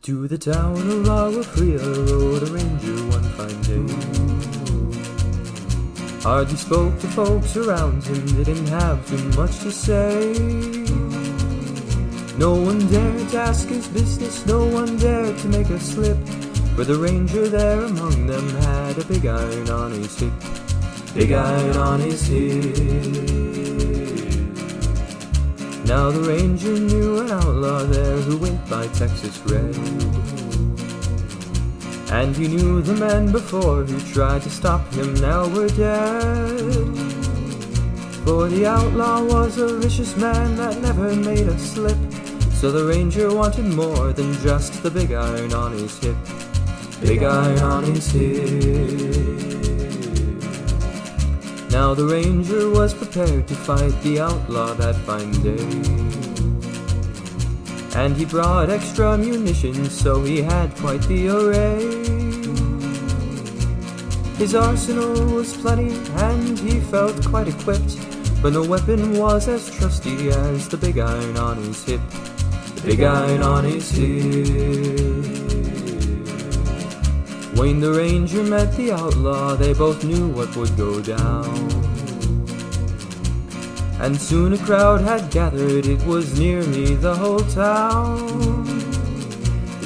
To the town of Agua Fria rode a ranger one fine day. Hardly spoke to folks around him, didn't have too much to say. No one dared to ask his business, no one dared to make a slip, for the ranger there among them had a big iron on his hip. Big iron on his hip. Now the ranger knew an outlaw there who went by Texas Red, and he knew the men before who tried to stop him now were dead. For the outlaw was a vicious man that never made a slip, so the ranger wanted more than just the big iron on his hip. Big iron on his hip. Now the ranger was prepared to fight the outlaw that fine day, and he brought extra munitions, so he had quite the array. His arsenal was plenty, and he felt quite equipped, but no weapon was as trusty as the big iron on his hip. The big iron on his hip. When the ranger met the outlaw, they both knew what would go down, and soon a crowd had gathered, it was nearly the whole town.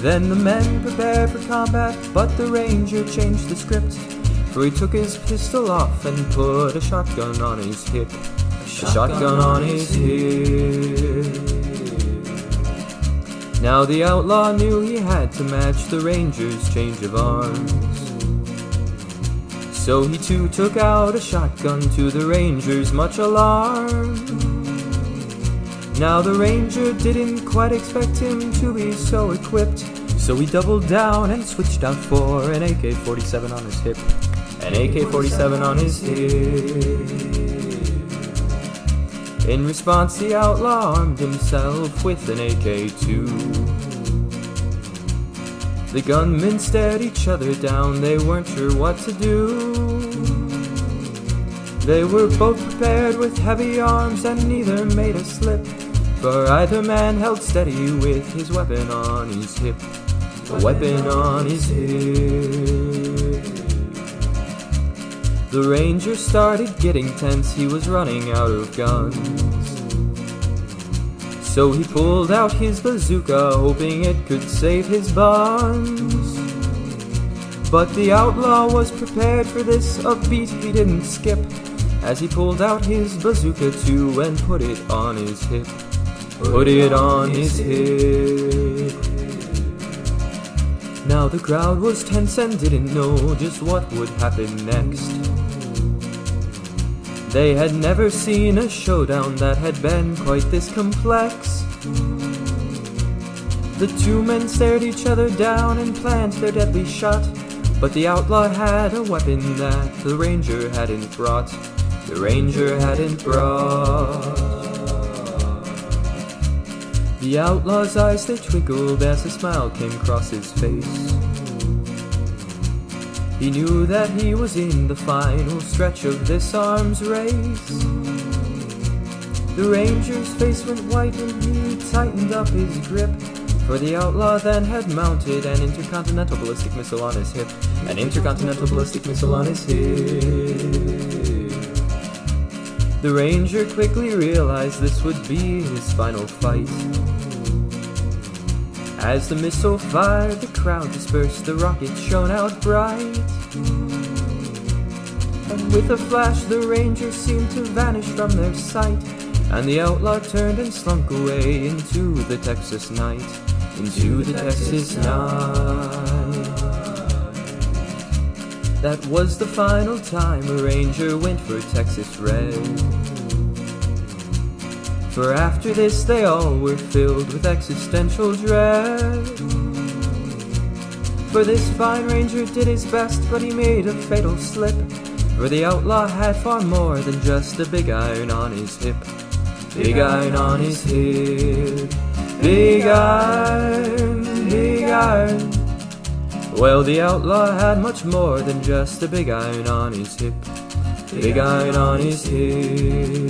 Then the men prepared for combat, but the ranger changed the script, for he took his pistol off and put a shotgun on his hip. A shotgun on his hip. Now the outlaw knew he had to match the ranger's change of arms, so he too took out a shotgun, to the ranger's much alarm. Now the ranger didn't quite expect him to be so equipped, so he doubled down and switched out for an AK-47 on his hip. An AK-47 on his hip. In response, the outlaw armed himself with an AK-2. The gunmen stared each other down, they weren't sure what to do. They were both prepared with heavy arms, and neither made a slip, for either man held steady with his weapon on his hip. A weapon on his hip. The ranger started getting tense, he was running out of guns, so he pulled out his bazooka, hoping it could save his buns. But the outlaw was prepared for this, a beat he didn't skip, as he pulled out his bazooka too and put it on his hip. Put it on his hip. Now the crowd was tense and didn't know just what would happen next. They had never seen a showdown that had been quite this complex. The two men stared each other down and planned their deadly shot, but the outlaw had a weapon that the ranger hadn't brought. The ranger hadn't brought. The outlaw's eyes, they twinkled as a smile came across his face. He knew that he was in the final stretch of this arms race. The ranger's face went white and he tightened up his grip, for the outlaw then had mounted an intercontinental ballistic missile on his hip. An intercontinental ballistic missile on his hip. The ranger quickly realized this would be his final fight. As the missile fired, the crowd dispersed, the rocket shone out bright, and with a flash the ranger seemed to vanish from their sight, and the outlaw turned and slunk away into the Texas night. Into the Texas night. That was the final time a ranger went for Texas Red, for after this they all were filled with existential dread. For this fine ranger did his best, but he made a fatal slip, for the outlaw had far more than just a big iron on his hip. Big iron on his hip. Big iron, big iron. Well, the outlaw had much more than just a big iron on his hip. Big iron on his hip.